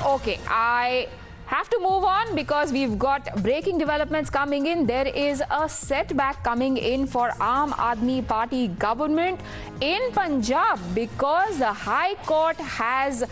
Okay, I have to move on because we've got breaking developments coming in. There is a setback coming in for Aam Aadmi Party government in Punjab because the High Court has,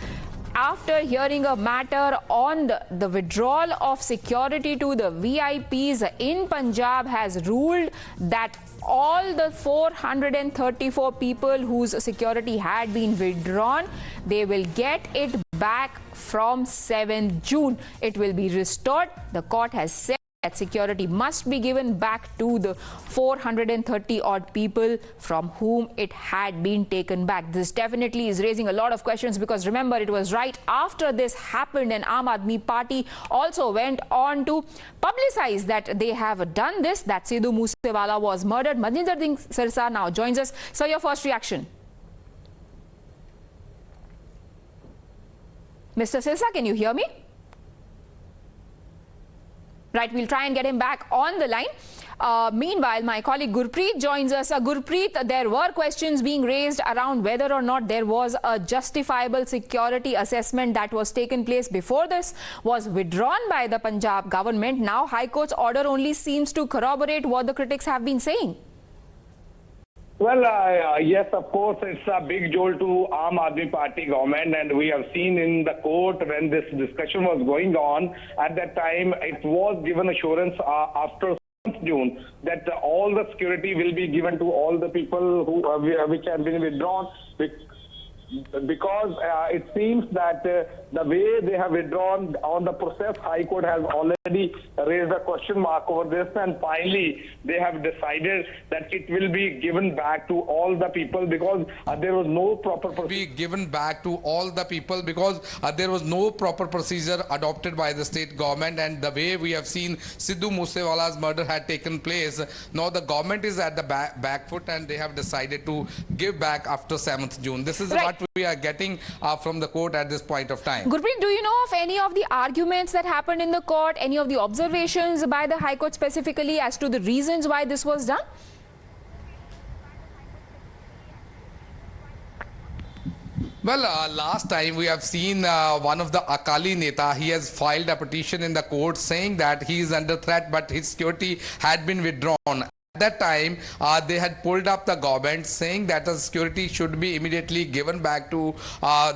after hearing a matter on the withdrawal of security to the VIPs in Punjab, has ruled that all the 434 people whose security had been withdrawn, they will get it back from 7th June. It will be restored. The court has said that security must be given back to the 430 odd people from whom it had been taken back. This definitely is raising a lot of questions because remember, it was right after this happened and Aam Aadmi Party also went on to publicize that they have done this, that Sidhu Moosewala was murdered. Manjinder Singh Sirsa now joins us. Sir, your first reaction? Mr. Sirsa, can you hear me? Right, we'll try and get him back on the line. Meanwhile, my colleague Gurpreet joins us. Gurpreet, there were questions being raised around whether or not there was a justifiable security assessment that was taken place before this was withdrawn by the Punjab government. Now, High Court's order only seems to corroborate what the critics have been saying. Well, yes, of course, it's a big jolt to Aam Aadmi Party government, and we have seen in the court when this discussion was going on, at that time it was given assurance after June that all the security will be given to all the people who which have been withdrawn, because it seems that the way they have withdrawn on the process, High Court has already raised a question mark over this, and finally they have decided that it will be given back to all the people because there was no proper procedure. There was no proper procedure adopted by the state government, and the way we have seen Sidhu Moosewala's murder had taken place, now the government is at the back foot and they have decided to give back after 7th June. This is what we are getting from the court at this point of time. Gurpreet, do you know of any of the arguments that happened in the court, any of the observations by the High Court specifically as to the reasons why this was done? Well, last time we have seen one of the Akali Neta, he has filed a petition in the court saying that he is under threat but his security had been withdrawn. At that time, they had pulled up the government saying that the security should be immediately given back to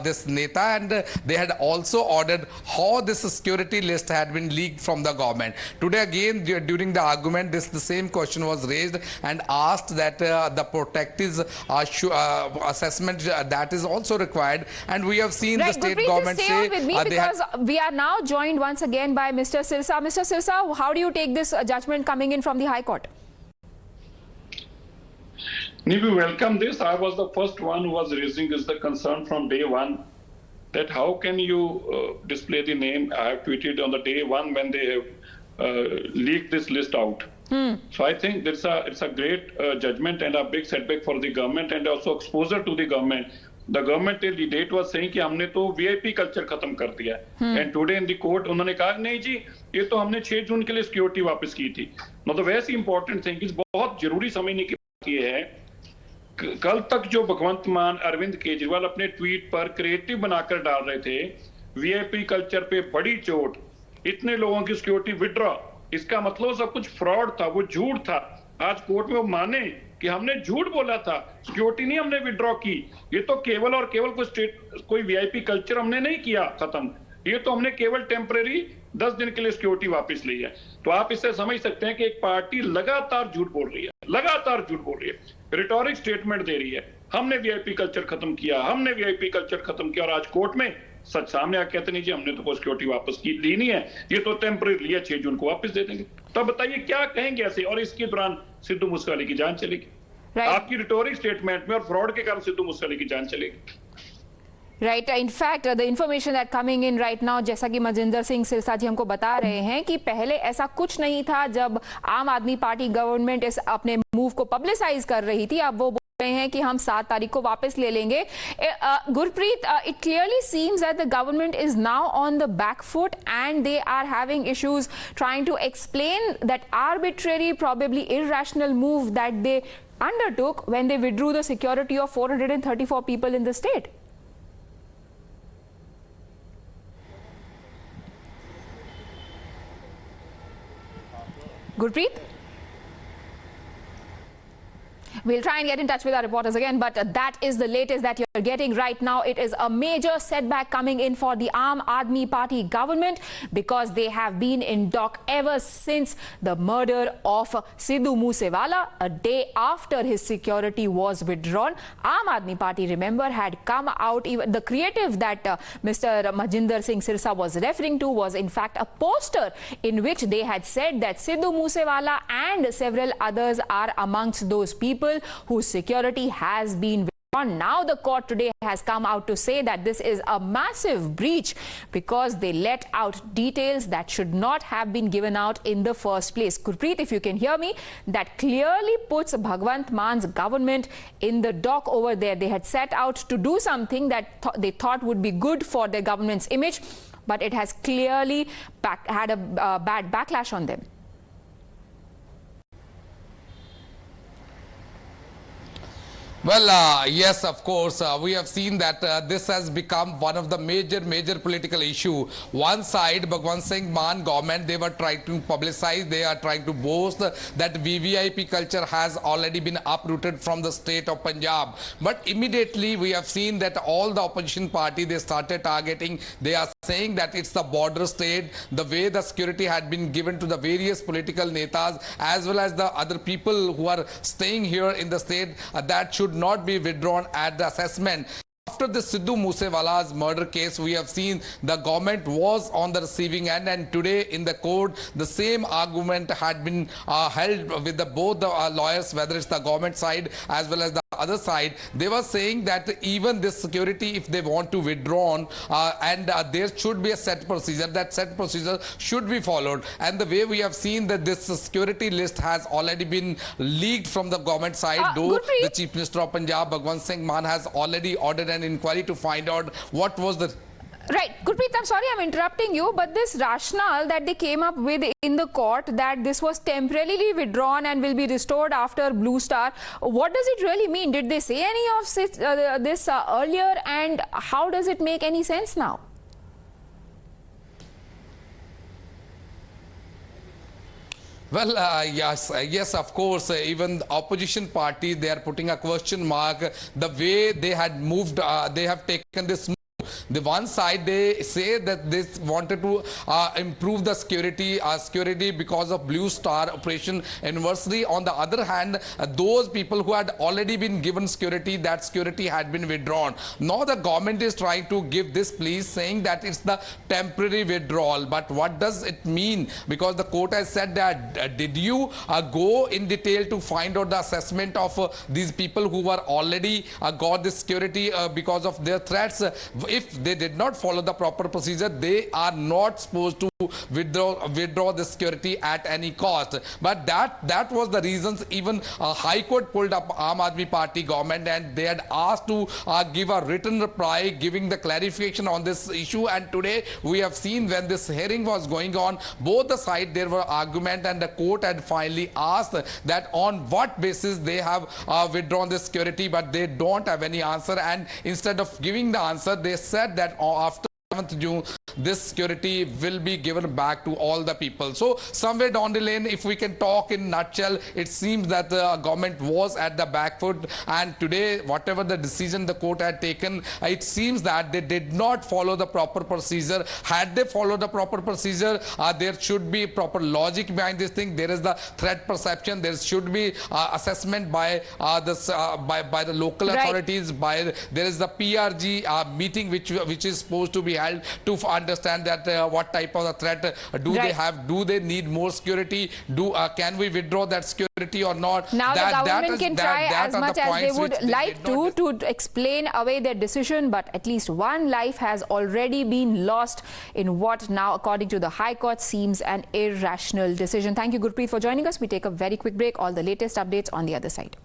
this Neta, and they had also ordered how this security list had been leaked from the government. Today again, during the argument, the same question was raised and asked that the protective assessment that is also required, and we have seen the state government say... with me because we are now joined once again by Mr. Sirsa. Mr. Sirsa, how do you take this judgment coming in from the High Court? We welcome this. I was the first one who was raising this the concern from day one, that how can you display the name. I have tweeted on the day one when they have leaked this list out. So I think it's a great judgment and a big setback for the government and also exposure to the government. The government till the date was saying कि हमने तो VIP culture खत्म कर दिया है, and today in the court उन्होंने कहा नहीं जी ये तो हमने 6 जून के लिए सिक्योरिटी वापस की थी. मतलब वैसी इंपॉर्टेंट थिंग इस बहुत जरूरी समझने की बात ये है. कल तक जो भगवंत मान अरविंद केजरीवाल अपने ट्वीट पर क्रिएटिव बनाकर डाल रहे थे, वीआईपी कल्चर पे बड़ी चोट, इतने लोगों की सिक्योरिटी विड्रॉ, इसका मतलब सब कुछ फ्रॉड था, वो झूठ था. आज कोर्ट में वो माने कि हमने झूठ बोला था, सिक्योरिटी नहीं हमने विड्रॉ की, ये तो केवल और केवल कोई वीआईपी कल्चर हमने नहीं किया खत्म, ये तो हमने केवल टेम्परेरी 10 दिन के लिए सिक्योरिटी वापस ली है. तो आप इससे समझ सकते हैं कि एक पार्टी लगातार झूठ बोल रही है, लगातार झूठ बोल रही है, रिटोरिक स्टेटमेंट दे रही है, हमने वीआईपी कल्चर खत्म किया, हमने वीआईपी कल्चर खत्म किया, और आज कोर्ट में सच सामने आके कहते नहीं जी हमने तो कोई सिक्योरिटी वापस की ली नहीं है, ये तो टेम्परेरी लिया, 6 जून को वापस दे देंगे. तब बताइए क्या कहेंगे ऐसे, और इसके दौरान सिद्धू मूसेवाले की जान चलेगी. आपकी रिटोरिक स्टेटमेंट में और फ्रॉड के कारण सिद्धू मूसेवाले की जान चलेगी. Right. In fact, the information that coming in right now, जैसा कि मनजिंदर सिंह सिरसा जी हमको बता रहे हैं कि पहले ऐसा कुछ नहीं था जब आम आदमी पार्टी गवर्नमेंट इस अपने मूव को पब्लिसाइज कर रही थी. अब वो बोल रहे हैं कि हम 7 तारीख को वापस ले लेंगे. Gurpreet, it clearly seems that the government is now on the back foot and they are having issues trying to explain that arbitrary, probably irrational move that they undertook when they withdrew the security of 434 people in the state. Gurpreet? We'll try and get in touch with our reporters again, but that is the latest that you're getting right now. It is a major setback coming in for the Aam Aadmi Party government because they have been in dock ever since the murder of Sidhu Moosewala, a day after his security was withdrawn. Aam Aadmi Party, remember, had come out, even the creative that Mr. Majinder Singh Sirsa was referring to was in fact a poster in which they had said that Sidhu Moosewala and several others are amongst those people whose security has been withdrawn. Now the court today has come out to say that this is a massive breach because they let out details that should not have been given out in the first place. Gurpreet, if you can hear me, that clearly puts Bhagwant Mann's government in the dock over there. They had set out to do something that they thought would be good for their government's image, but it has clearly had a bad backlash on them. Well, yes, of course, we have seen that this has become one of the major political issue. One side, Bhagwant Singh Mann government, they were trying to publicize, they are trying to boast that VVIP culture has already been uprooted from the state of Punjab. But immediately we have seen that all the opposition party, they started targeting, they are saying that it's the border state, the way the security had been given to the various political netas as well as the other people who are staying here in the state, that should not be withdrawn at the assessment. After the Sidhu Moosewala's murder case, we have seen the government was on the receiving end, and today in the court, the same argument had been held with both the lawyers, whether it's the government side as well as the other side. They were saying that even this security, if they want to withdraw, there should be a set procedure, that set procedure should be followed. And the way we have seen that this security list has already been leaked from the government side, though the Chief Minister of Punjab, Bhagwant Singh Mann, has already ordered an inquiry to find out what was the... Right. Gurpreet, I'm sorry I'm interrupting you, but this rationale that they came up with in the court that this was temporarily withdrawn and will be restored after Blue Star, what does it really mean? Did they say any of this earlier, and how does it make any sense now? Well, yes, of course, even the opposition party, they are putting a question mark. The way they had moved, they have taken this move. The one side, they say that they wanted to improve the security because of Blue Star operation anniversary. On the other hand, those people who had already been given security, that security had been withdrawn. Now the government is trying to give this plea, saying that it's the temporary withdrawal. But what does it mean? Because the court has said that did you go in detail to find out the assessment of these people who were already got this security because of their threats? If they did not follow the proper procedure, they are not supposed to withdraw the security at any cost. But that was the reasons even High Court pulled up Aam Aadmi Party government, and they had asked to give a written reply giving the clarification on this issue. And today we have seen when this hearing was going on, both the sides there were argument, and the court had finally asked that on what basis they have withdrawn the security, but they don't have any answer. And instead of giving the answer, they said that after 7th June, this security will be given back to all the people. So somewhere down the lane, if we can talk in nutshell, it seems that the government was at the back foot, and today whatever the decision the court had taken, it seems that they did not follow the proper procedure. Had they followed the proper procedure, there should be proper logic behind this thing. There is the threat perception, there should be assessment by the local authorities, there is the PRG meeting which is supposed to be held to understand that what type of a threat do they have, do they need more security, can we withdraw that security or not. Now the government can try as much as they would like to explain away their decision, but at least one life has already been lost in what now, according to the High Court, seems an irrational decision. Thank you, Gurpreet, for joining us. We take a very quick break. All the latest updates on the other side.